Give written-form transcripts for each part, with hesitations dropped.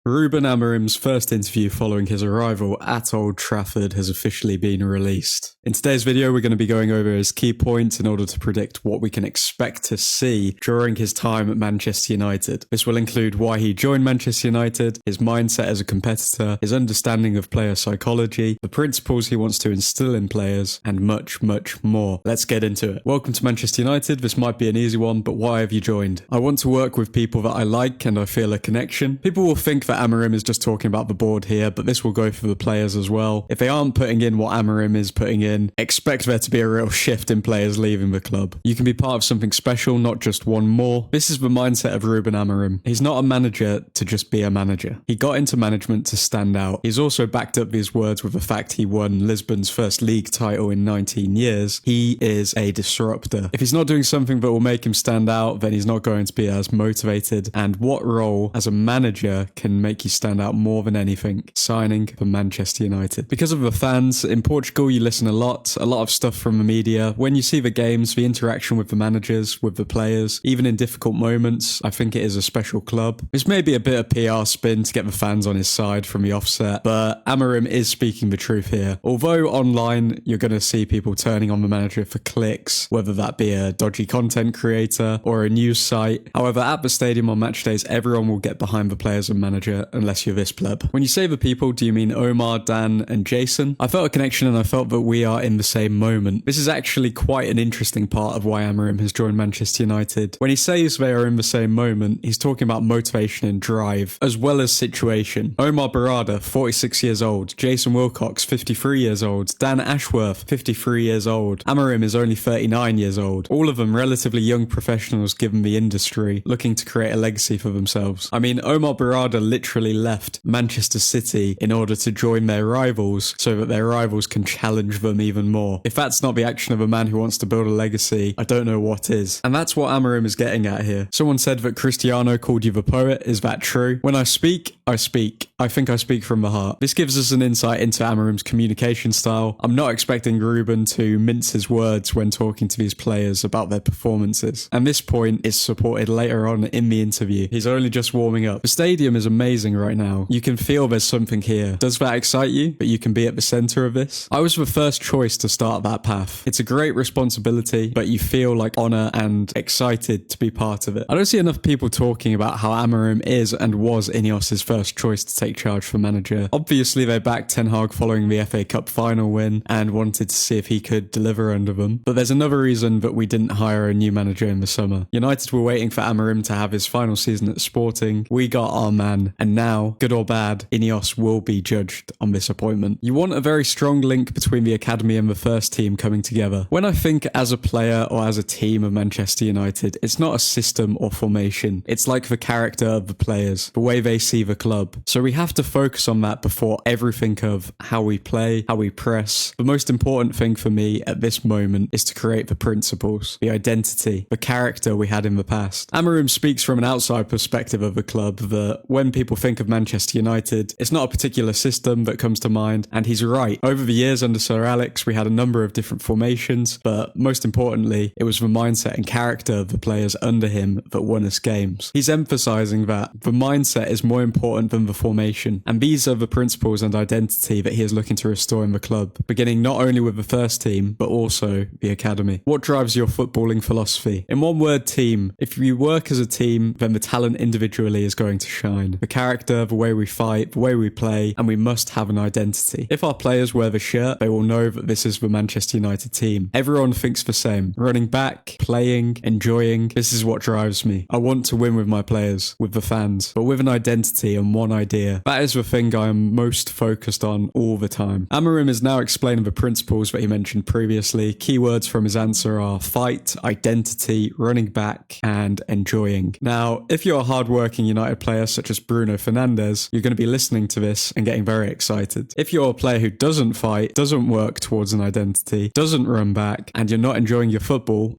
Rúben Amorim's first interview following his arrival at Old Trafford has officially been released. In today's video, we're going to be going over his key points in order to predict what we can expect to see during his time at Manchester United. This will include why he joined Manchester United, his mindset as a competitor, his understanding of player psychology, the principles he wants to instill in players, and much, much more. Let's get into it. Welcome to Manchester United. This might be an easy one, but why have you joined? I want to work with people that I like and I feel a connection. People will think that Amorim is just talking about the board here, but this will go for the players as well. If they aren't putting in what Amorim is putting in, expect there to be a real shift in players leaving the club. You can be part of something special, not just one more. This is the mindset of Rúben Amorim. He's not a manager to just be a manager. He got into management to stand out. He's also backed up these words with the fact he won Lisbon's first league title in 19 years. He is a disruptor. If he's not doing something that will make him stand out, then he's not going to be as motivated. And what role as a manager can make you stand out more than anything? Signing for Manchester United. Because of the fans, in Portugal you listen a lot of stuff from the media. When you see the games, the interaction with the managers, with the players, even in difficult moments, I think it is a special club. This may be a bit of PR spin to get the fans on his side from the offset, but Amorim is speaking the truth here. Although online you're going to see people turning on the manager for clicks, whether that be a dodgy content creator or a news site. However, at the stadium on match days, everyone will get behind the players and manager unless you're this pleb. When you say the people, do you mean Omar, Dan and Jason? I felt a connection and I felt that we are in the same moment. This is actually quite an interesting part of why Amorim has joined Manchester United. When he says they are in the same moment, he's talking about motivation and drive, as well as situation. Omar Barada, 46 years old. Jason Wilcox, 53 years old. Dan Ashworth, 53 years old. Amorim is only 39 years old. All of them relatively young professionals given the industry, looking to create a legacy for themselves. I mean, Omar Barada literally left Manchester City in order to join their rivals so that their rivals can challenge them even more. If that's not the action of a man who wants to build a legacy, I don't know what is. And that's what Amorim is getting at here. Someone said that Cristiano called you the poet. Is that true? When I speak, I speak. I think I speak from the heart. This gives us an insight into Amorim's communication style. I'm not expecting Rúben to mince his words when talking to these players about their performances. And this point is supported later on in the interview. He's only just warming up. The stadium is amazing right now. You can feel there's something here. Does that excite you? That you can be at the center of this? I was the first choice to start that path. It's a great responsibility, but you feel like honor and excited to be part of it. I don't see enough people talking about how Amorim is and was Ineos's first choice to take charge for manager. Obviously, they backed Ten Hag following the FA Cup final win and wanted to see if he could deliver under them. But there's another reason that we didn't hire a new manager in the summer. United were waiting for Amorim to have his final season at Sporting. We got our man, and now, good or bad, Ineos will be judged on this appointment. You want a very strong link between the academy and the first team coming together. When I think as a player or as a team of Manchester United, it's not a system or formation. It's like the character of the players, the way they see the club. So we have to focus on that before everything of how we play, how we press. The most important thing for me at this moment is to create the principles, the identity, the character we had in the past. Amorim speaks from an outside perspective of the club that when people think of Manchester United, it's not a particular system that comes to mind, and he's right. Over the years under Sir Alex, we had a number of different formations, but most importantly, it was the mindset and character of the players under him that won us games. He's emphasizing that the mindset is more important than the formation, and these are the principles and identity that he is looking to restore in the club, beginning not only with the first team, but also the academy. What drives your footballing philosophy? In one word, team. If you work as a team, then the talent individually is going to shine. The character, the way we fight, the way we play, and we must have an identity. If our players wear the shirt, they will know that this is the Manchester United team. Everyone thinks the same. Running back, playing, enjoying, this is what drives me. I want to win with my players, with the fans, but with an identity and one idea. That is the thing I am most focused on all the time. Amorim is now explaining the principles that he mentioned previously. Keywords from his answer are fight, identity, running back, and enjoying. Now, if you're a hard-working United player such as Bruno Fernandes, you're going to be listening to this and getting very excited. If you're a player who doesn't fight, doesn't work towards an identity, doesn't run back, and you're not enjoying your football,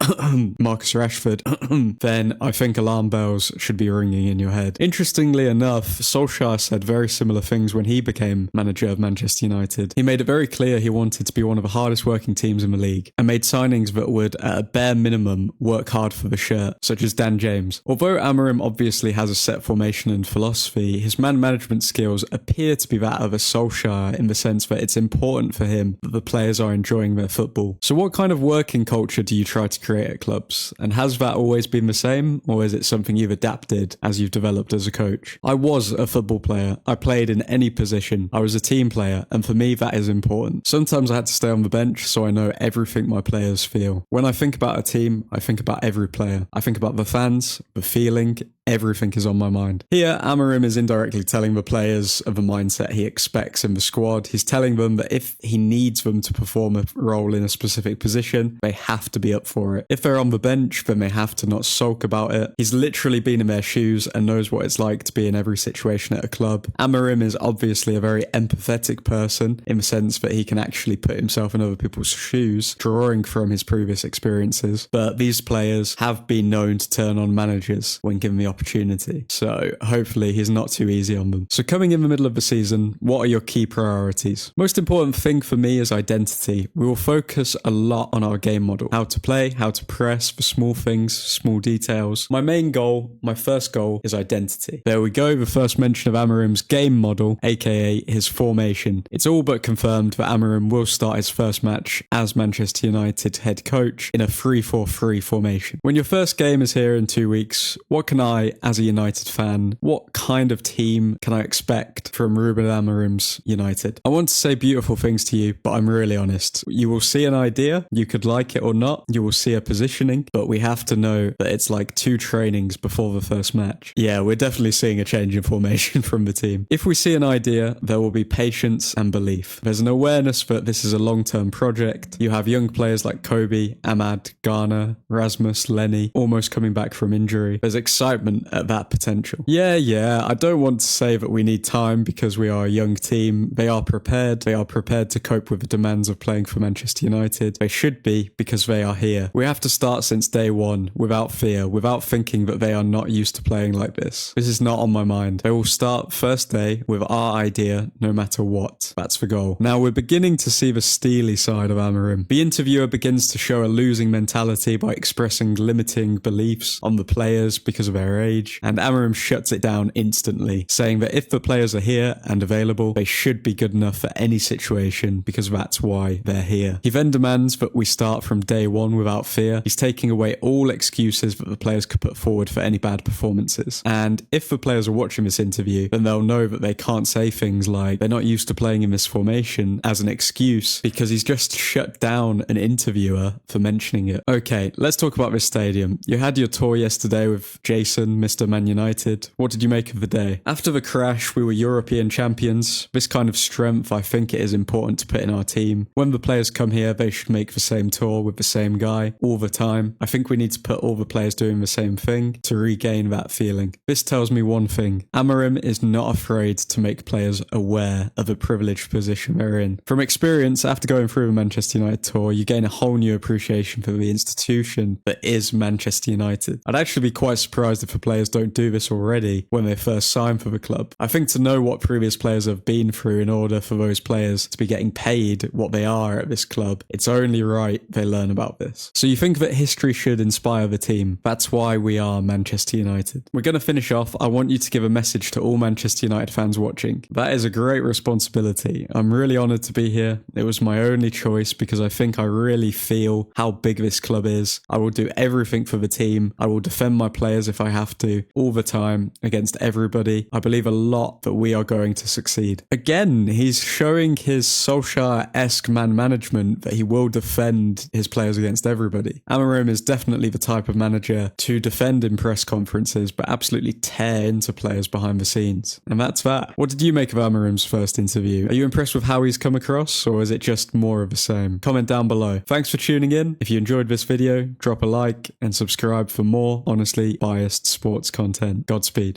Marcus Rashford, then I think alarm bells should be ringing in your head. Interestingly enough, Solskjaer said very similar things when he became manager of Manchester United. He made it very clear he wanted to be one of the hardest working teams in the league and made signings that would, at a bare minimum, work hard for the shirt, such as Dan James. Although Amorim obviously has a set formation and philosophy, his man management skills appear to be that of a Solskjaer in the sense that it's important for him that the players are enjoying their football. So what kind of working culture do you try to create at clubs? And has that always been the same, or is it something you've adapted as you've developed as a coach? I was a football player. I played in any position. I was a team player, and for me that is important. Sometimes I had to stay on the bench so I know everything my players feel. When I think about a team, I think about every player. I think about the fans, the feeling, everything is on my mind. Here, Amorim is indirectly telling the players of the mindset he expects in the squad. He's telling them that if he needs them to perform a role in a specific position, they have to be up for it. If they're on the bench, then they have to not sulk about it. He's literally been in their shoes and knows what it's like to be in every situation at a club. Amorim is obviously a very empathetic person in the sense that he can actually put himself in other people's shoes, drawing from his previous experiences. But these players have been known to turn on managers when given the opportunity. So hopefully he's not too easy on them. So coming in the middle of the season, what are your key priorities? Most important thing for me is identity. We will focus a lot on our game model. How to play, how to press, for small things, small details. My main goal, my first goal is identity. There we go, the first mention of Amorim's game model, aka his formation. It's all but confirmed that Amorim will start his first match as Manchester United head coach in a 3-4-3 formation. When your first game is here in 2 weeks, what can I, as a United fan, what kind of team can I expect from Rúben Amorim's United? I want to say beautiful things to you, but I'm really honest. You will see an idea, you could like it or not, you will see a positioning, but we have to know that it's like 2 trainings before the first match. Yeah, we're definitely seeing a change in formation from the team. If we see an idea, there will be patience and belief. There's an awareness that this is a long-term project. You have young players like Kobe, Ahmad, Garner, Rasmus, Lenny, almost coming back from injury. There's excitement at that potential. Yeah, I don't want to say that we need time because we are a young team. They are prepared. They are prepared to cope with the demands of playing for Manchester United. They should be because they are here. We have to start since day one without fear, without thinking that they are not used to playing like this. This is not on my mind. They will start first day with our idea no matter what. That's the goal. Now we're beginning to see the steely side of Amorim. The interviewer begins to show a losing mentality by expressing limiting beliefs on the players because of their age, and Amorim shuts it down instantly, saying that if the players are here and available, they should be good enough for any situation because that's why they're here. He then demands that we start from day one without fear. He's taking away all excuses that the players could put forward for any bad performances. And if the players are watching this interview, then they'll know that they can't say things like they're not used to playing in this formation as an excuse because he's just shut down an interviewer for mentioning it. Okay, let's talk about this stadium. You had your tour yesterday with Jason, Mr. Man United. What did you make of the day? After the crash, we were European champions. This kind of strength, I think it is important to put in our team. When the players come here, they should make the same tour with the same guy all the time. I think we need to put all the players doing the same thing to regain that feeling. This tells me one thing. Amorim is not afraid to make players aware of the privileged position they're in. From experience, after going through the Manchester United tour, you gain a whole new appreciation for the institution that is Manchester United. I'd actually be quite surprised if the players don't do this already when they first sign for the club. I think to know what previous players have been through in order for those players to be getting paid what they are at this club, it's only right they learn about this. So you think that history should inspire the team. That's why we are Manchester United. We're going to finish off. I want you to give a message to all Manchester United fans watching. That is a great responsibility. I'm really honoured to be here. It was my only choice because I think I really feel how big this club is. I will do everything for the team. I will defend my players if I have to, all the time, against everybody. I believe a lot that we are going to succeed. Again, he's showing his Solskjaer-esque man management that he will defend his players against everybody. Amorim is definitely the type of manager to defend in press conferences, but absolutely tear into players behind the scenes. And that's that. What did you make of Amorim's first interview? Are you impressed with how he's come across, or is it just more of the same? Comment down below. Thanks for tuning in. If you enjoyed this video, drop a like and subscribe for more honestly biased sports content. Godspeed.